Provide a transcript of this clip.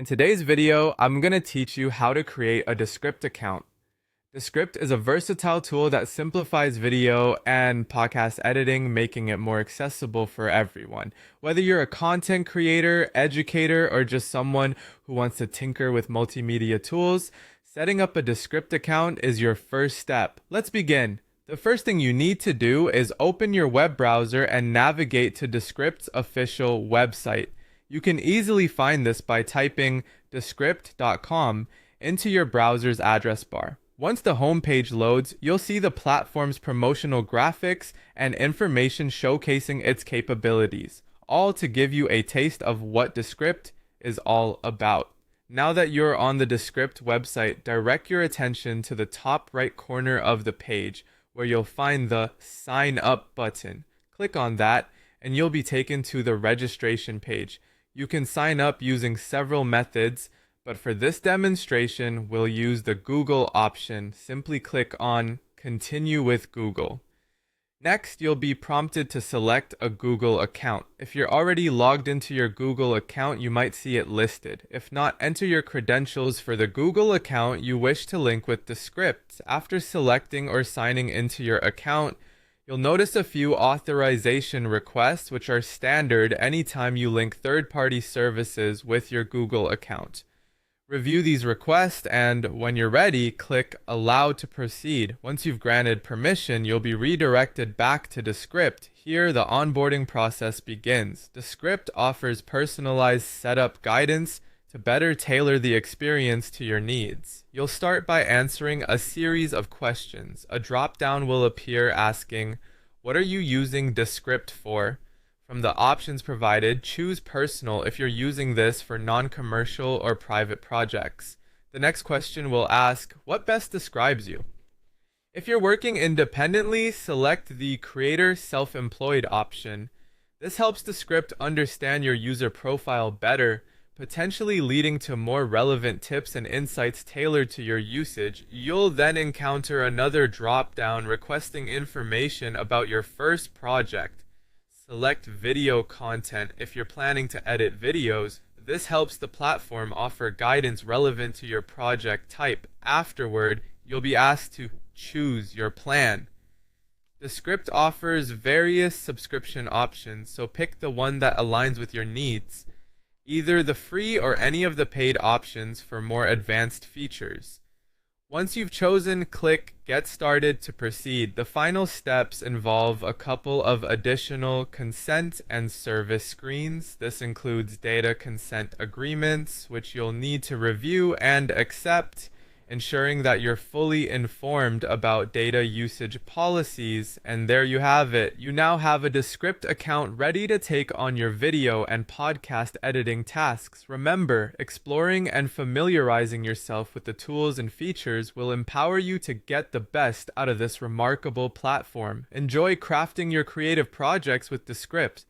In today's video, I'm going to teach you how to create a Descript account. Descript is a versatile tool that simplifies video and podcast editing, making it more accessible for everyone. Whether you're a content creator, educator, or just someone who wants to tinker with multimedia tools, setting up a Descript account is your first step. Let's begin. The first thing you need to do is open your web browser and navigate to Descript's official website. You can easily find this by typing descript.com into your browser's address bar. Once the homepage loads, you'll see the platform's promotional graphics and information showcasing its capabilities, all to give you a taste of what Descript is all about. Now that you're on the Descript website, direct your attention to the top right corner of the page where you'll find the Sign Up button. Click on that and you'll be taken to the registration page. You can sign up using several methods, but for this demonstration, we'll use the Google option. Simply click on Continue with Google. Next, you'll be prompted to select a Google account. If you're already logged into your Google account, you might see it listed. If not, enter your credentials for the Google account you wish to link with Descript. After selecting or signing into your account, you'll notice a few authorization requests, which are standard anytime you link third-party services with your Google account. Review these requests, and when you're ready, click Allow to proceed. Once you've granted permission, you'll be redirected back to Descript. Here, the onboarding process begins. Descript offers personalized setup guidance to better tailor the experience to your needs. You'll start by answering a series of questions. A drop-down will appear asking, "What are you using Descript for?" From the options provided, choose Personal if you're using this for non-commercial or private projects. The next question will ask, "What best describes you?" If you're working independently, select the Creator Self-Employed option. This helps Descript understand your user profile better, potentially leading to more relevant tips and insights tailored to your usage. You'll then encounter another drop-down requesting information about your first project. Select video content if you're planning to edit videos. This helps the platform offer guidance relevant to your project type. Afterward, you'll be asked to choose your plan. Descript offers various subscription options, so pick the one that aligns with your needs. Either the free or any of the paid options for more advanced features. Once you've chosen, click Get Started to proceed. The final steps involve a couple of additional consent and service screens. This includes data consent agreements, which you'll need to review and accept, ensuring that you're fully informed about data usage policies. And there you have it. You now have a Descript account ready to take on your video and podcast editing tasks. Remember, exploring and familiarizing yourself with the tools and features will empower you to get the best out of this remarkable platform. Enjoy crafting your creative projects with Descript.